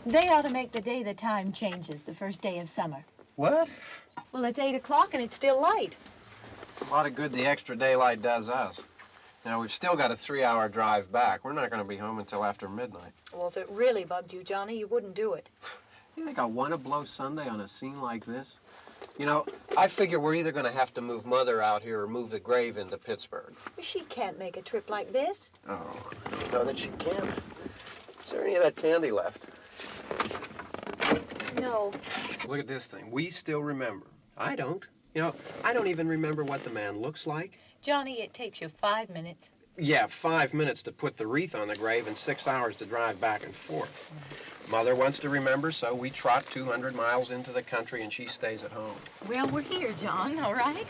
They ought to make the day the time changes, the first day of summer. What? Well, it's 8 o'clock and it's still light. A lot of good the extra daylight does us. Now, we've still got a 3-hour drive back. We're not going to be home until after midnight. Well, if it really bugged you, Johnny, you wouldn't do it. You think I want to blow Sunday on a scene like this? You know, I figure we're either going to have to move Mother out here or move the grave into Pittsburgh. She can't make a trip like this. Oh, I know that she can't. Is there any of that candy left? No. Look at this thing. We still remember. I don't. You know, I don't even remember what the man looks like. Johnny, it takes you 5 minutes. Yeah, 5 minutes to put the wreath on the grave and 6 hours to drive back and forth. Mother wants to remember, so we trot 200 miles into the country and she stays at home. Well, we're here, John, all right?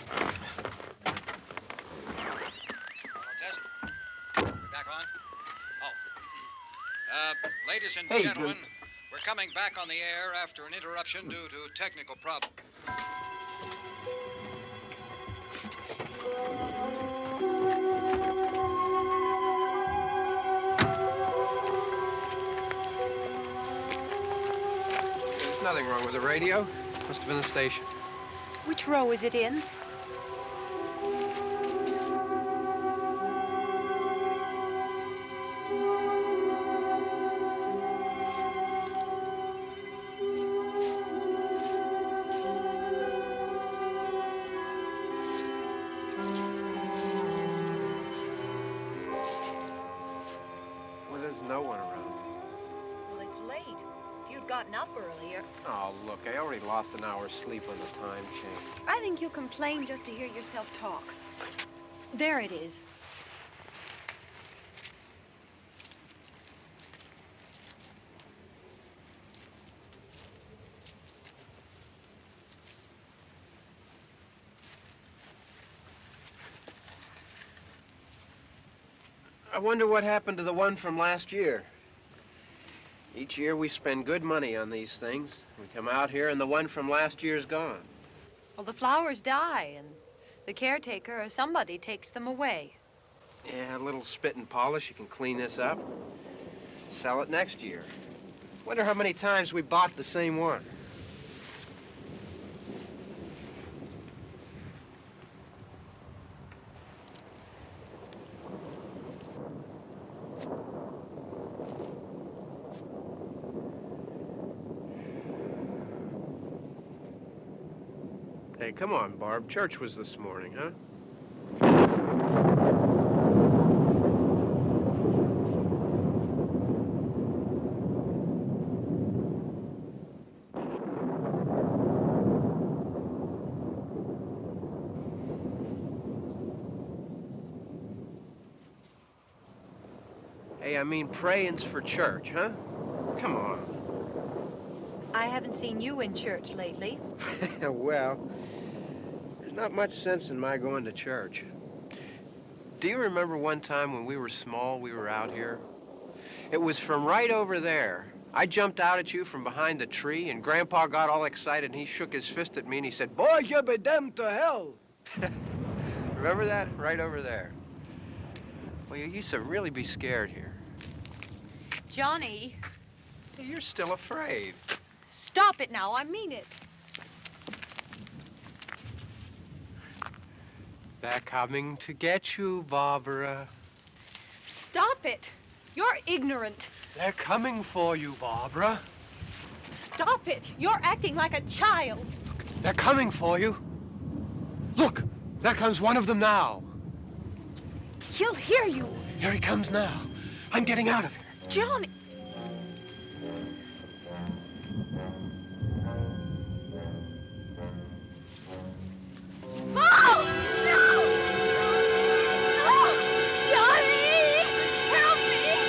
Test. We're back on? Oh. Ladies and gentlemen, we're coming back on the air after an interruption due to technical problems. There's nothing wrong with the radio. Must have been the station. Which row is it in? Well, there's no one around. Well, it's late. If you'd gotten up earlier. Oh, look, I already lost an hour's sleep on the time change. I think you complain just to hear yourself talk. There it is. I wonder what happened to the one from last year. Each year we spend good money on these things. We come out here and the one from last year's gone. Well, the flowers die, and the caretaker or somebody takes them away. Yeah, a little spit and polish. You can clean this up. Sell it next year. Wonder how many times we bought the same one. Hey, come on, Barb. Church was this morning, huh? Hey, I mean, praying's for church, huh? Come on. I haven't seen you in church lately. Well, there's not much sense in my going to church. Do you remember one time when we were small, we were out here? It was from right over there. I jumped out at you from behind the tree, and Grandpa got all excited, and he shook his fist at me, and he said, "Boy, you'll be damned to hell." Remember that? Right over there. Well, you used to really be scared here. Johnny. You're still afraid. Stop it now, I mean it. They're coming to get you, Barbara. Stop it. You're ignorant. They're coming for you, Barbara. Stop it. You're acting like a child. They're coming for you. Look, there comes one of them now. He'll hear you. Here he comes now. I'm getting out of here. Johnny. Oh! No! No! Johnny! Help me!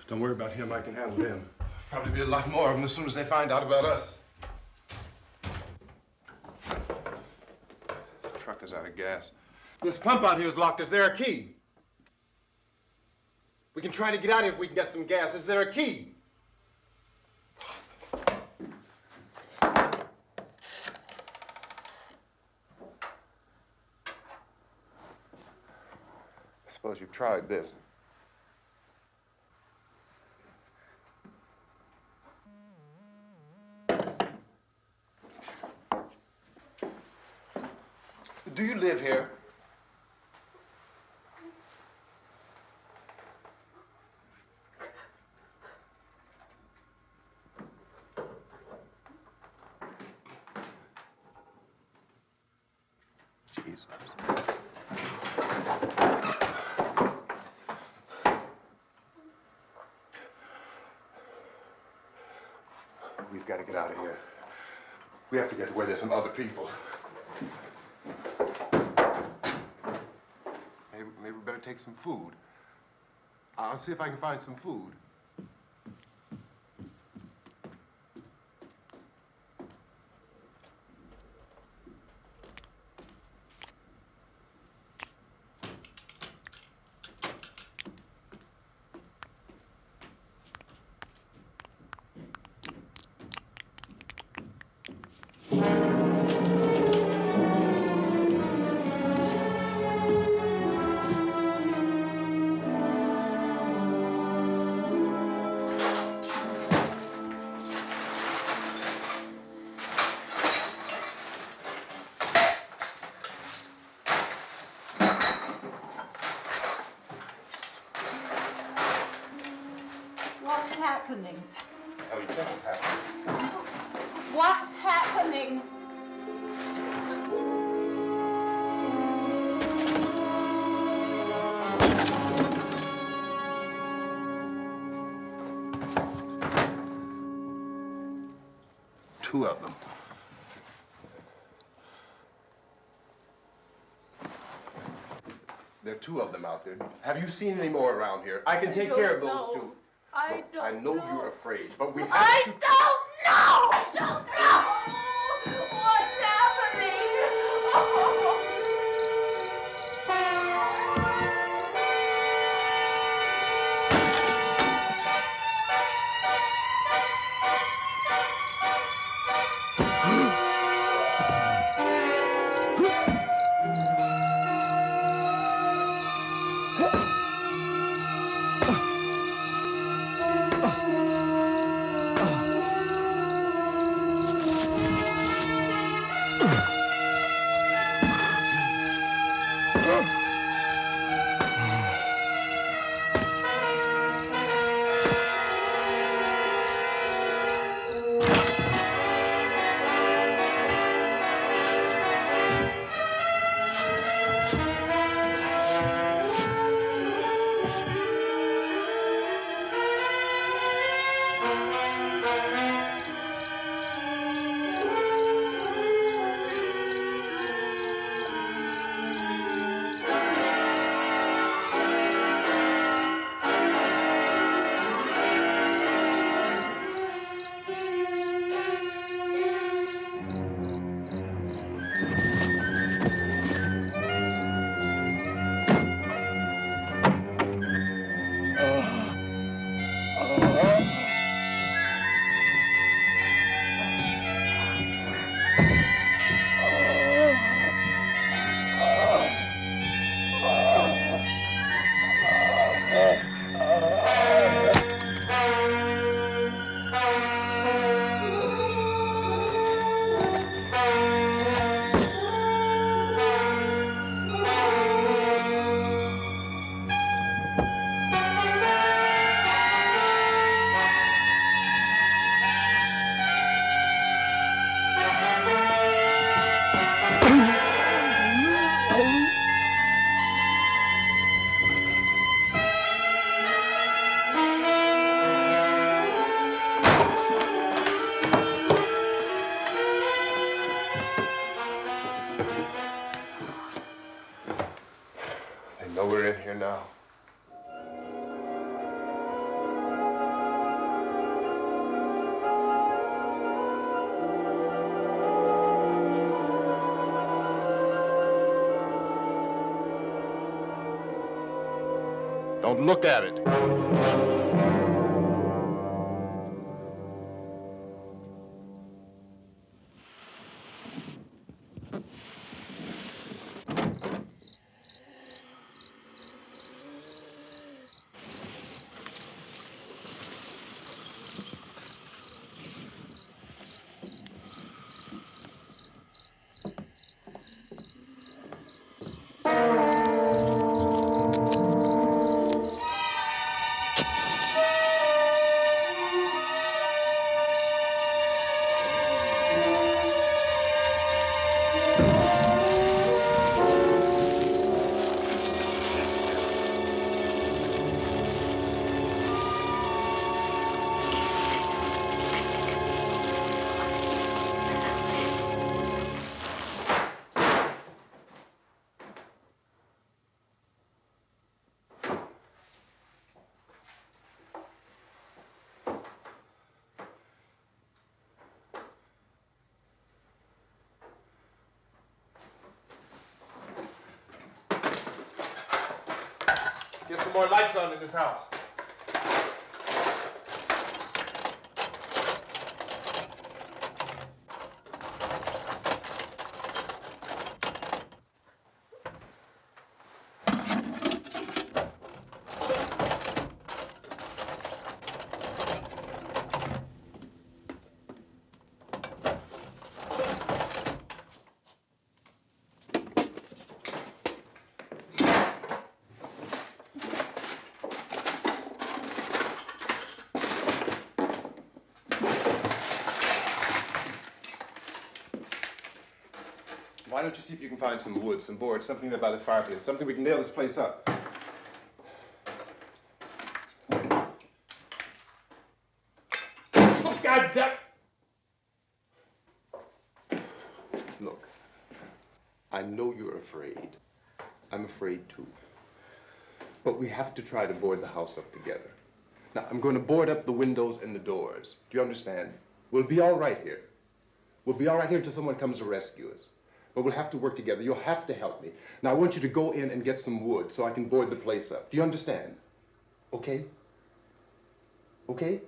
Don't worry about him. I can handle him. Probably be a lot more of them as soon as they find out about us. The truck is out of gas. This pump out here is locked. Is there a key? We can try to get out here if we can get some gas. Is there a key? I suppose you've tried this. Do you live here? Jesus. We've got to get out of here. We have to get to where there's some other people. Maybe we better take some food. I'll see if I can find some food. What's happening? Oh, you think it's happening? What's happening? Two of them. There are two of them out there. Have you seen any more around here? I can take care of those two. I Look, I know you're afraid, but we have I to... don't know! I don't know! What's happening? Oh. yourself. Look at it. Get some more lights on in this house. Why don't you see if you can find some wood, some boards, something there by the fireplace, something we can nail this place up. Oh, God damn! Look, I know you're afraid. I'm afraid too. But we have to try to board the house up together. Now, I'm going to board up the windows and the doors. Do you understand? We'll be all right here. We'll be all right here until someone comes to rescue us. But we'll have to work together. You'll have to help me. Now, I want you to go in and get some wood so I can board the place up. Do you understand? Okay? Okay?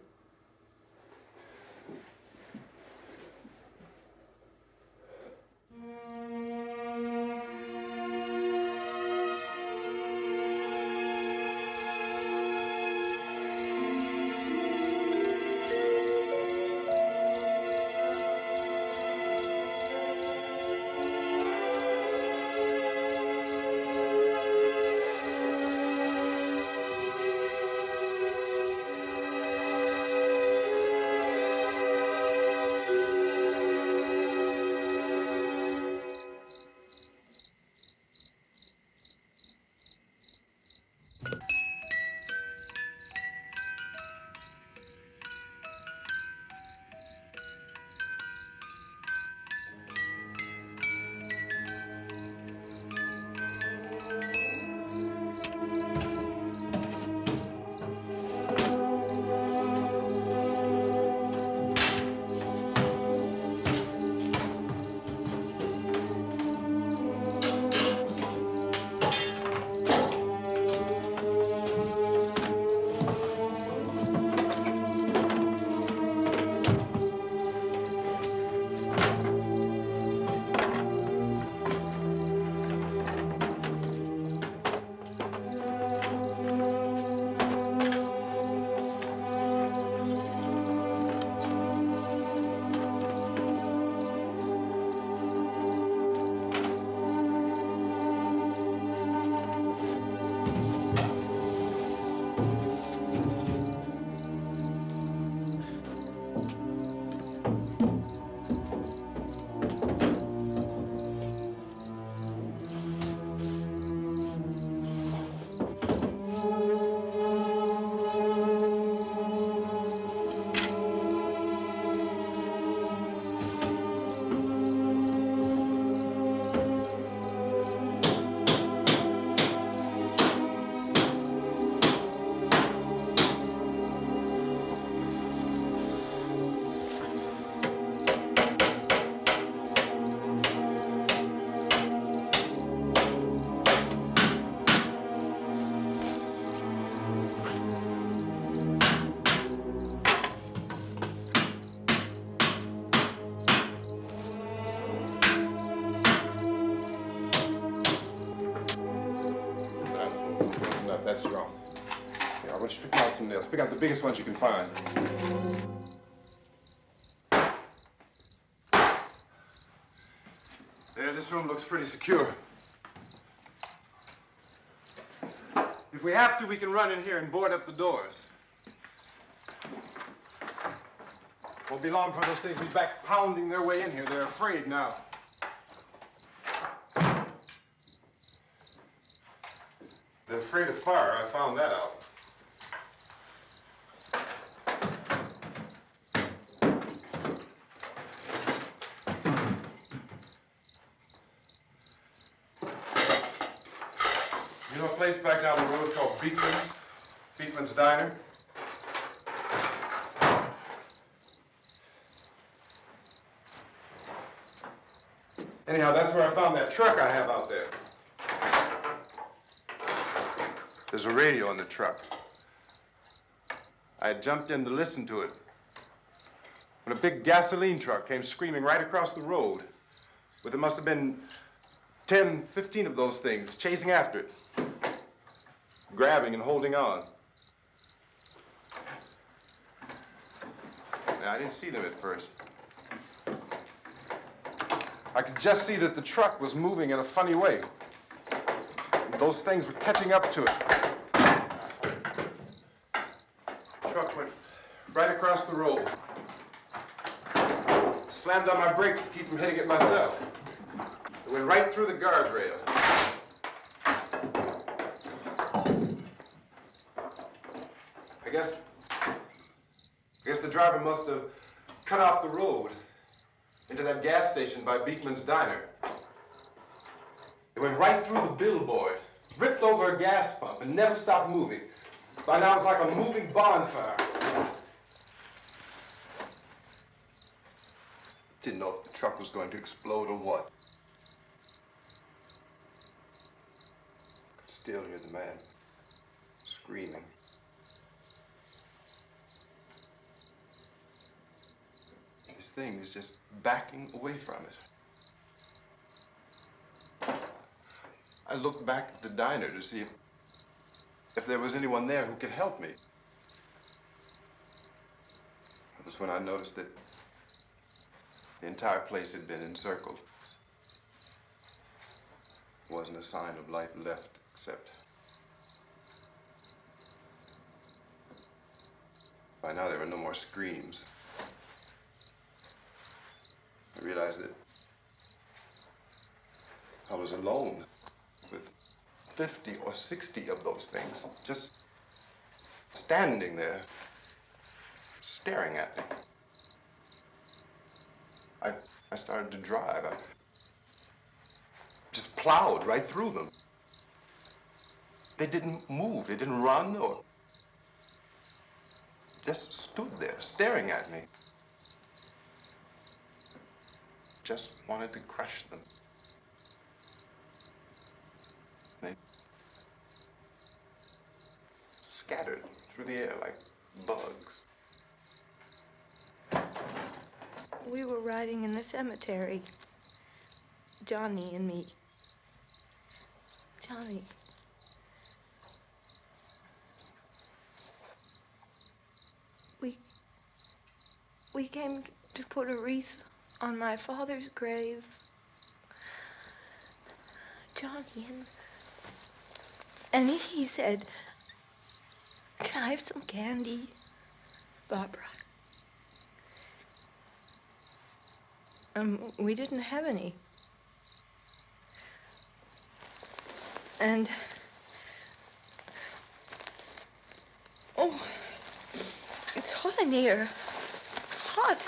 That's wrong. Here, I want you to pick out some nails. Pick out the biggest ones you can find. There, this room looks pretty secure. If we have to, we can run in here and board up the doors. Won't be long for those things to be back pounding their way in here. They're afraid now. They're afraid of fire. I found that out. You know a place back down the road called Beekman's? Beekman's Diner? Anyhow, that's where I found that truck I have out there. There's a radio in the truck. I had jumped in to listen to it when a big gasoline truck came screaming right across the road with, there must have been 10, 15 of those things chasing after it, grabbing and holding on. Now, I didn't see them at first. I could just see that the truck was moving in a funny way. Those things were catching up to it. The truck went right across the road. Slammed on my brakes to keep from hitting it myself. It went right through the guardrail. I guess the driver must have cut off the road into that gas station by Beekman's Diner. It went right through the billboard, ripped over a gas pump, and never stopped moving. By now, it was like a moving bonfire. Didn't know if the truck was going to explode or what. Could still hear the man screaming. This thing is just backing away from it. I looked back at the diner to see if there was anyone there who could help me. That was when I noticed that the entire place had been encircled. There wasn't a sign of life left except by now there were no more screams. I realized that I was alone with 50 or 60 of those things, just standing there, staring at me. I started to drive. I just plowed right through them. They didn't move. They didn't run or just stood there, staring at me. Just wanted to crush them. They scattered through the air like bugs. We were riding in the cemetery, Johnny and me. Johnny. We came to put a wreath on my father's grave. Johnny, and he said, "Can I have some candy, Barbara?" We didn't have any. And, oh, it's hot in here. Hot.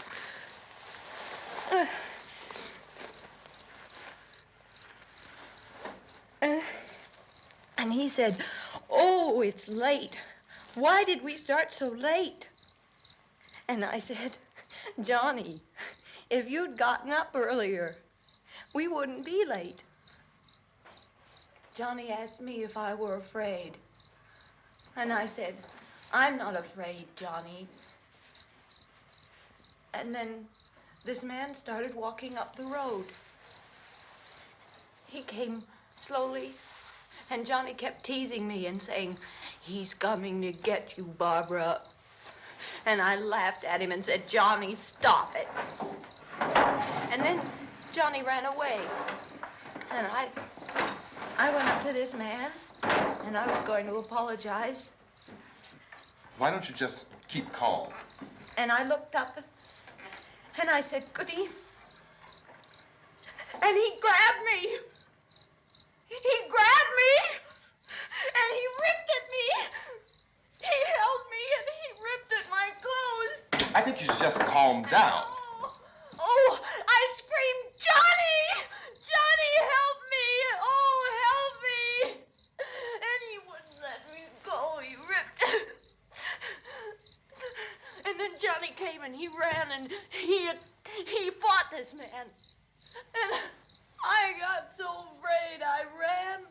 And he said, "Oh, it's late. Why did we start so late?" And I said, "Johnny, if you'd gotten up earlier, we wouldn't be late." Johnny asked me if I were afraid. And I said, "I'm not afraid, Johnny." And then this man started walking up the road. He came slowly And Johnny kept teasing me and saying, "He's coming to get you, Barbara." And I laughed at him and said, "Johnny, stop it." And then Johnny ran away. And I went up to this man, and I was going to apologize. Why don't you just keep calm? And I looked up, and I said, "Goody." And he grabbed me. He grabbed me, and he ripped at me. He held me, and he ripped at my clothes. I think you should just calm down. Oh, I screamed, "Johnny! Johnny, help me! Oh, help me!" And he wouldn't let me go. He ripped. And then Johnny came and he ran and he fought this man. And I got so afraid. I ran.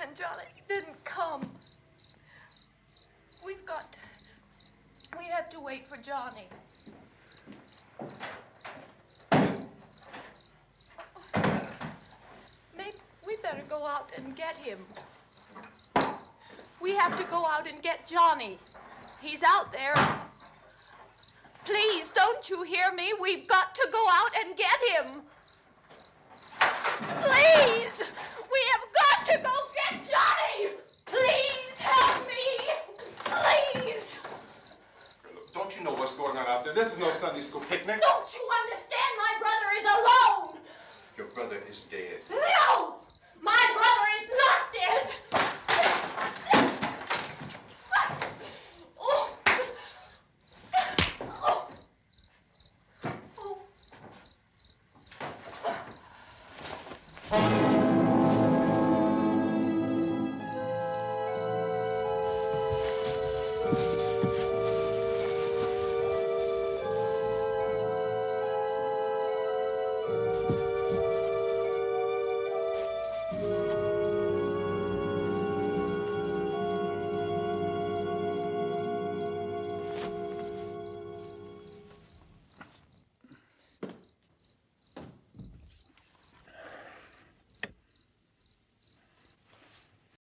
And Johnny didn't come. We have to wait for Johnny. Maybe we better go out and get him. We have to go out and get Johnny. He's out there. Please, don't you hear me? We've got to go out and get him. Please! We have got to go get Johnny! Please help me! Please! Don't you know what's going on out there? This is no Sunday school picnic. Don't you understand? My brother is alone! Your brother is dead. No!